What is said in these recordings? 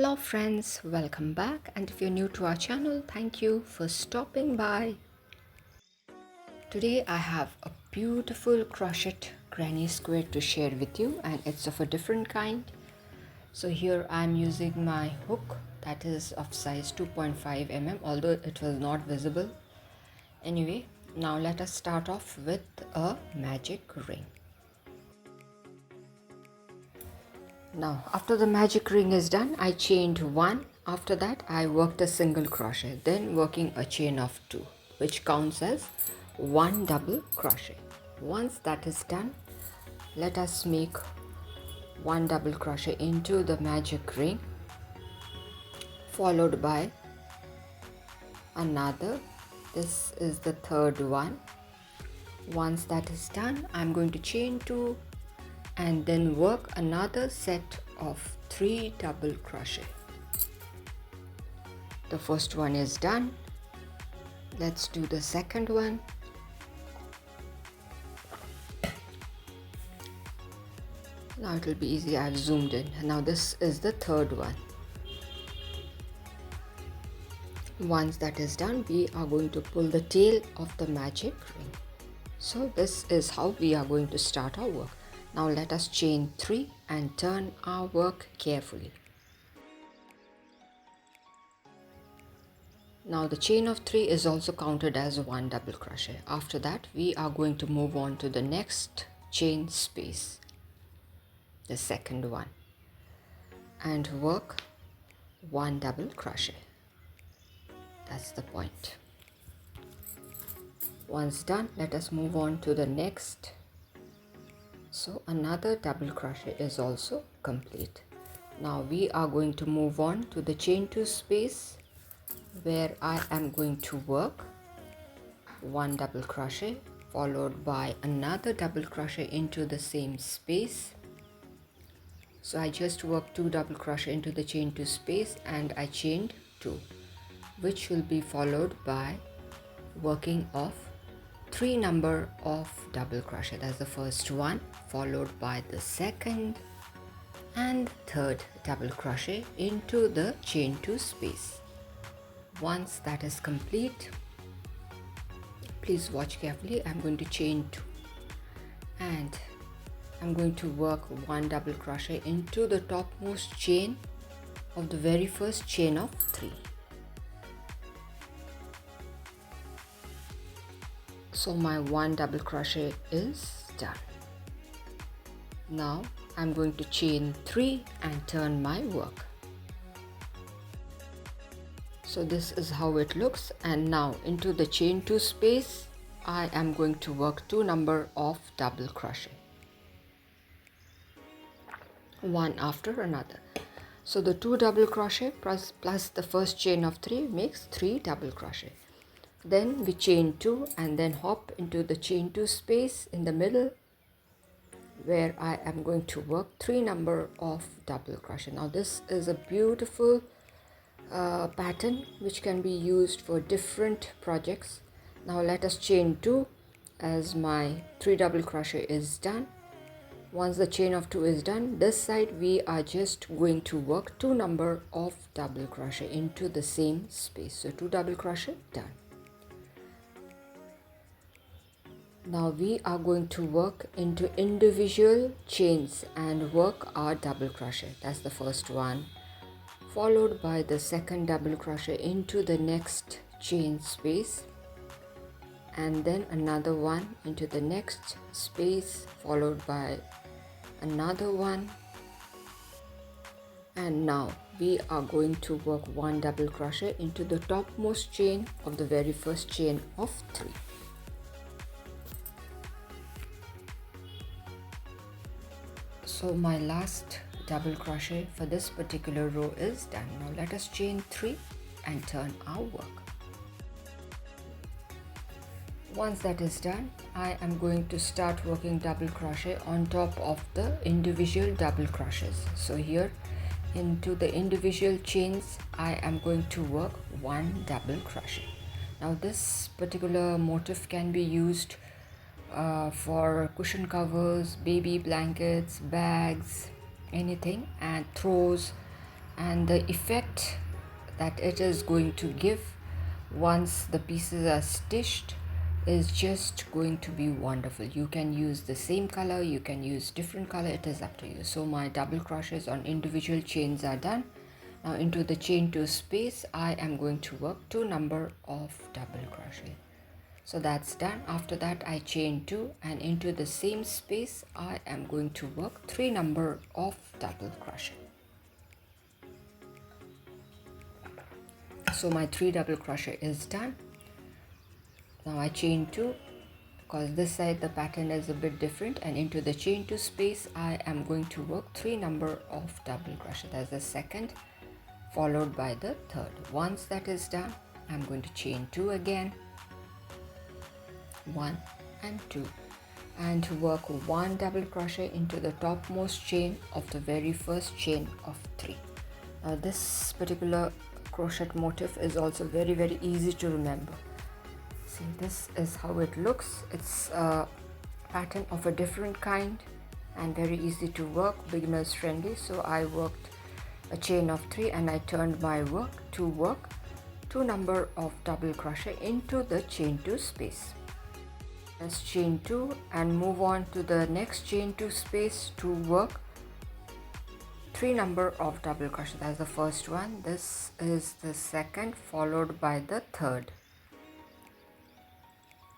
Hello friends, welcome back, and if you're new to our channel, thank you for stopping by. Today I have a beautiful crochet granny square to share with you, and it's of a different kind. So here I'm using my hook that is of size 2.5 mm, although it was not visible. Anyway, now let us start off with a magic ring. Now after the magic ring is done, I chained one. After that I worked a single crochet, then working a chain of two, which counts as one double crochet. Once that is done, let us make one double crochet into the magic ring, followed by another. This is the third one. Once that is done, I'm going to chain two and then work another set of 3 double crochet. The first one is done. Let's do the second one. Now it will be easy, I've zoomed in. Now this is the third one. Once that is done, we are going to pull the tail of the magic ring. So this is how we are going to start our work. Now let us chain 3 and turn our work carefully. Now the chain of 3 is also counted as one double crochet. After that we are going to move on to the next chain space, the second one, and work one double crochet. That's the point. Once done, let us move on to the next. So another double crochet is also complete. Now we are going to move on to the chain 2 space, where I am going to work one double crochet followed by another double crochet into the same space. So I just worked 2 double crochet into the chain 2 space and I chained 2, which will be followed by working of 3 number of double crochet. That's the first one, followed by the second and third double crochet into the chain 2 space. Once that is complete, please watch carefully. I'm going to chain 2 and I'm going to work one double crochet into the topmost chain of the very first chain of 3. So my one double crochet is done. Now I'm going to chain 3 and turn my work. So this is how it looks, and now into the chain 2 space I am going to work 2 number of double crochet, one after another. So the 2 double crochet plus the first chain of 3 makes 3 double crochet. Then we chain 2 and then hop into the chain 2 space in the middle, where I am going to work 3 number of double crochet. Now this is a beautiful pattern which can be used for different projects. Now let us chain 2 as my 3 double crochet is done. Once the chain of 2 is done, this side we are just going to work 2 number of double crochet into the same space. So 2 double crochet done. Now we are going to work into individual chains and work our double crochet. That's the first one, followed by the second double crochet into the next chain space, and then another one into the next space, followed by another one. And now we are going to work one double crochet into the topmost chain of the very first chain of 3. So my last double crochet for this particular row is done. Now let us chain 3 and turn our work. Once that is done, I am going to start working double crochet on top of the individual double crochets. So here into the individual chains I am going to work one double crochet. Now this particular motif can be used for cushion covers, baby blankets, bags, anything, and throws and the effect that it is going to give once the pieces are stitched is just going to be wonderful. You can use the same color, you can use different color, it is up to you. So my double crochets on individual chains are done. Now into the chain 2 space I am going to work 2 number of double crochet. So that's done. After that I chain 2 and into the same space I am going to work 3 number of double crochet. So my 3 double crochet is done. Now I chain 2 because this side the pattern is a bit different, and into the chain 2 space I am going to work 3 number of double crochet. That's the second followed by the third. Once that is done I'm going to chain 2 again, 1 and 2, and to work 1 double crochet into the topmost chain of the very first chain of 3. Now this particular crochet motif is also very easy to remember. See, this is how it looks. It's a pattern of a different kind and very easy to work, beginners friendly. So I worked a chain of 3 and I turned my work to work 2 number of double crochet into the chain 2 space. Let's chain 2 and move on to the next chain 2 space to work 3 number of double crochet. That's the first one. This is the second followed by the third.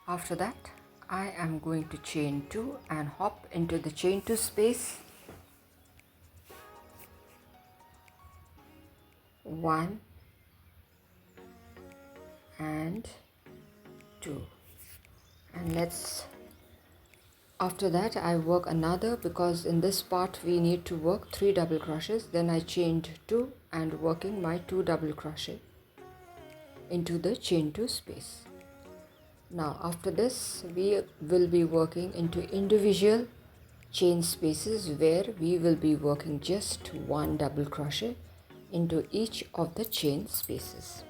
After that I am going to chain 2 and hop into the chain 2 space, 1 and 2, and after that I work another, because in this part we need to work 3 double crochets. Then I chained 2 and working my 2 double crochet into the chain 2 space. Now after this we will be working into individual chain spaces where we will be working just 1 double crochet into each of the chain spaces.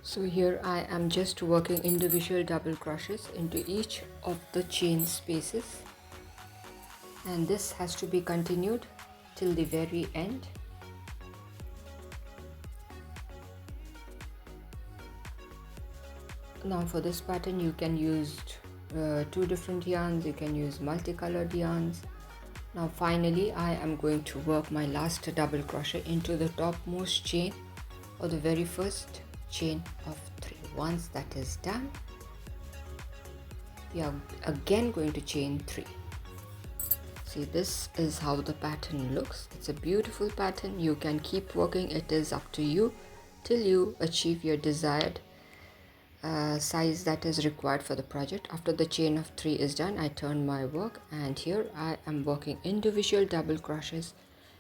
So here I am just working individual double crochets into each of the chain spaces, and this has to be continued till the very end. Now for this pattern you can use 2 different yarns, you can use multicolored yarns. Now finally I am going to work my last double crochet into the topmost chain or the very first chain of 3. Once that is done we are again going to chain 3. See, this is how the pattern looks. It's a beautiful pattern. You can keep working, it is up to you till you achieve your desired size that is required for the project. After the chain of 3 is done I turn my work, and here I am working individual double crochets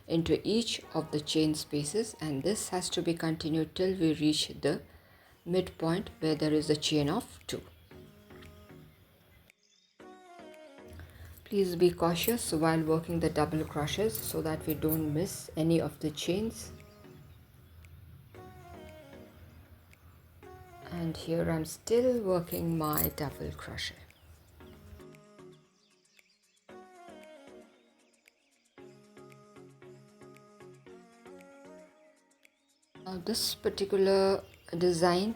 into each of the chain spaces, and this has to be continued till we reach the midpoint where there is a chain of 2. Please be cautious while working the double crochets so that we don't miss any of the chains. And here I'm still working my double crochet. Now this particular design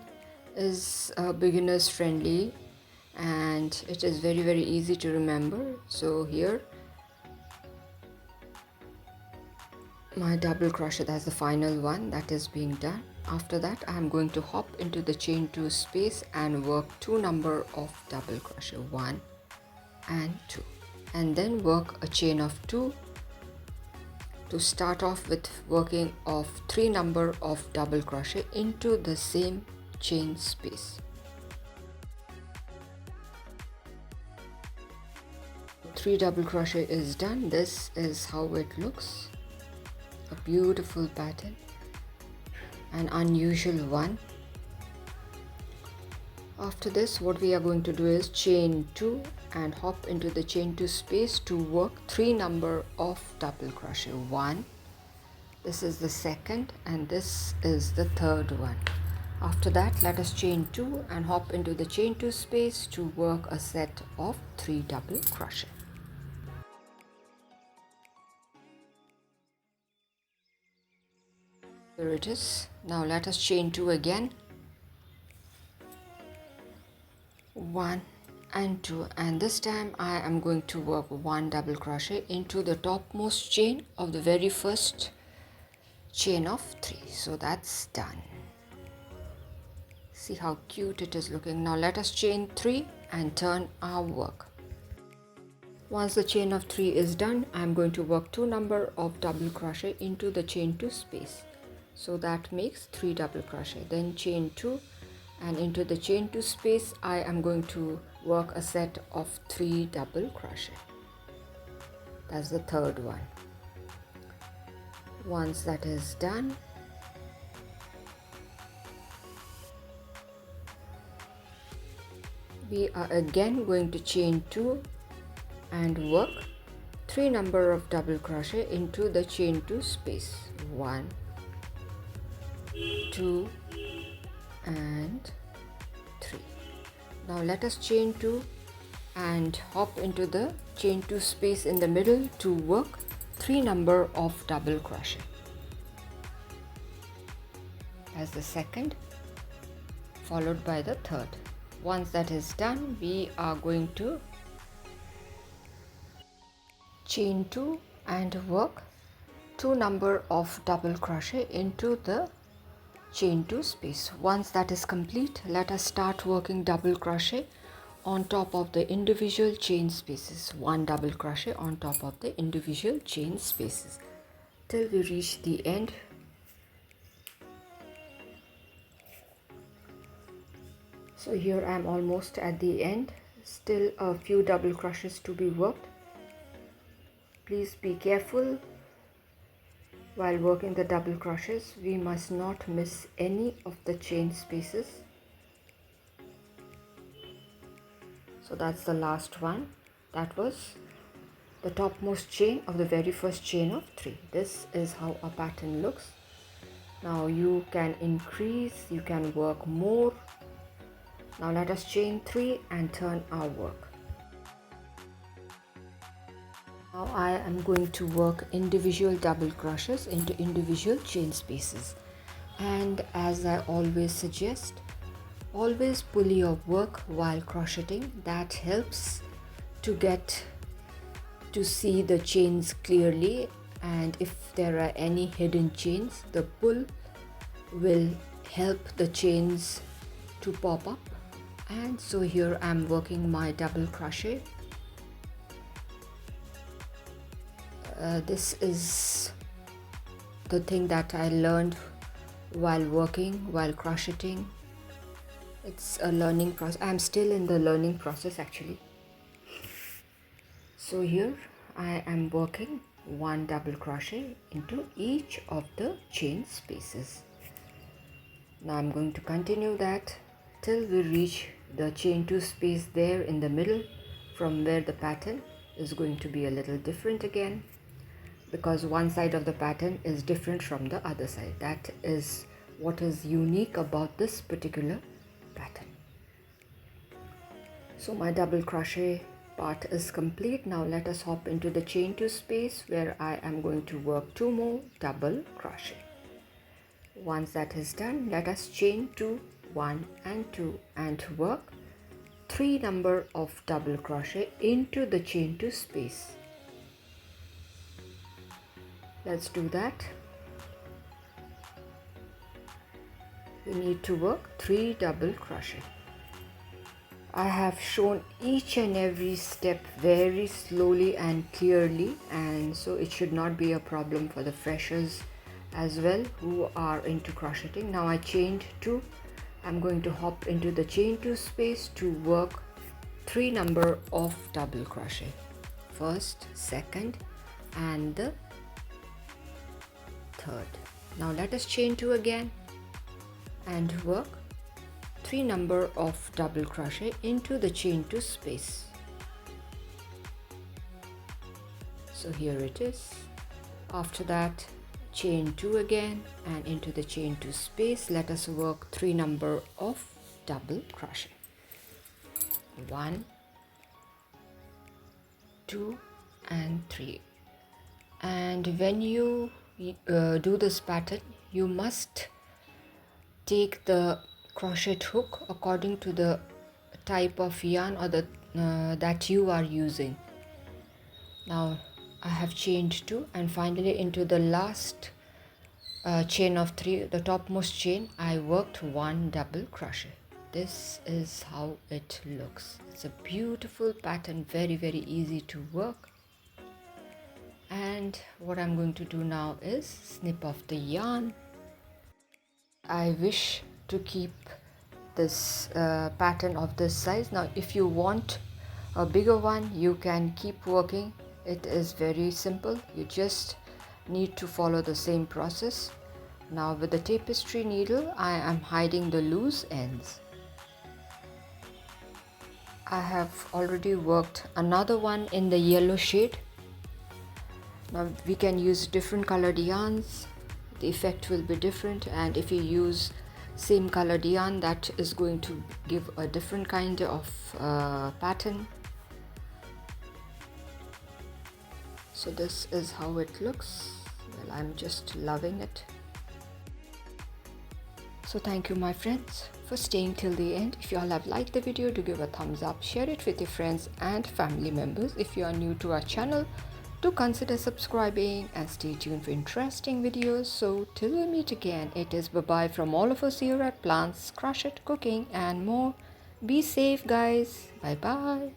is beginners friendly and it is very easy to remember. So here my double crochet, that's the final one that is being done. After that I am going to hop into the chain 2 space and work 2 number of double crochet, 1 and 2, and then work a chain of 2 to start off with working of 3 number of double crochet into the same chain space. 3 double crochet is done. This is how it looks. A beautiful pattern, an unusual one. After this what we are going to do is chain 2 and hop into the chain 2 space to work 3 number of double crochet, 1, this is the second and this is the third one. After that, let us chain 2 and hop into the chain 2 space to work a set of 3 double crochet. Here it is. Now let us chain 2 again. 1 and 2, and this time I am going to work 1 double crochet into the topmost chain of the very first chain of 3. So that's done. See how cute it is looking. Now let us chain 3 and turn our work. Once the chain of 3 is done, I am going to work 2 number of double crochet into the chain 2 space. So that makes 3 double crochet. Then chain 2 and into the chain 2 space I am going to work a set of 3 double crochet. That's the third one. Once that is done, we are again going to chain 2 and work 3 number of double crochet into the chain 2 space. 1, 2 and 3. Now let us chain 2 and hop into the chain 2 space in the middle to work 3 number of double crochet. As the second, followed by the third. Once that is done, we are going to chain 2 and work 2 number of double crochet into the chain 2 space. Once that is complete, let us start working double crochet on top of the individual chain spaces. 1 double crochet on top of the individual chain spaces till we reach the end. So here I am almost at the end. Still a few double crochets to be worked. Please be careful while working the double crochets. We must not miss any of the chain spaces. So that's the last one. That was the topmost chain of the very first chain of 3. This is how a pattern looks. Now you can increase, you can work more. Now let us chain 3 and turn our work. Now I am going to work individual double crochets into individual chain spaces, and as I always suggest, always pull your work while crocheting. That helps to get to see the chains clearly, and if there are any hidden chains, the pull will help the chains to pop up. And so here I am working my double crochet. This is the thing that I learned while working, while crocheting. It's a learning process. I'm still in the learning process actually. So here I am working 1 double crochet into each of the chain spaces. Now I'm going to continue that till we reach the chain 2 space there in the middle, from where the pattern is going to be a little different again, because one side of the pattern is different from the other side. That is what is unique about this particular pattern. So my double crochet part is complete. Now let us hop into the chain 2 space where I am going to work 2 more double crochet. Once that is done, let us chain 2, 1 and 2 and work 3 number of double crochet into the chain 2 space. Let's do that. We need to work 3 double crochet. I have shown each and every step very slowly and clearly, and so it should not be a problem for the freshers as well who are into crocheting. Now I chained 2. I'm going to hop into the chain 2 space to work 3 number of double crochet. First, second and the third. Now let us chain 2 again and work 3 number of double crochet into the chain 2 space. So here it is. After that, chain 2 again, and into the chain 2 space let us work 3 number of double crochet. 1, 2 and 3. And when you do this pattern, you must take the crochet hook according to the type of yarn or the that you are using. Now I have chained 2, and finally into the last chain of 3, the topmost chain, I worked 1 double crochet. This is how it looks. It's a beautiful pattern, very easy to work. And what I'm going to do now is snip off the yarn. I wish to keep this pattern of this size. Now if you want a bigger one, you can keep working. It is very simple. You just need to follow the same process. Now with the tapestry needle, I am hiding the loose ends. I have already worked another one in the yellow shade. Now we can use different colored yarns. The effect will be different, and if you use same colored yarn, that is going to give a different kind of pattern. So this is how it looks. Well, I'm just loving it. So thank you my friends for staying till the end. If you all have liked the video, do give a thumbs up, share it with your friends and family members. If you are new to our channel, do consider subscribing and stay tuned for interesting videos. So till we meet again, it is bye-bye from all of us here at Plants, Crochet, Cooking and more. Be safe guys. Bye-bye.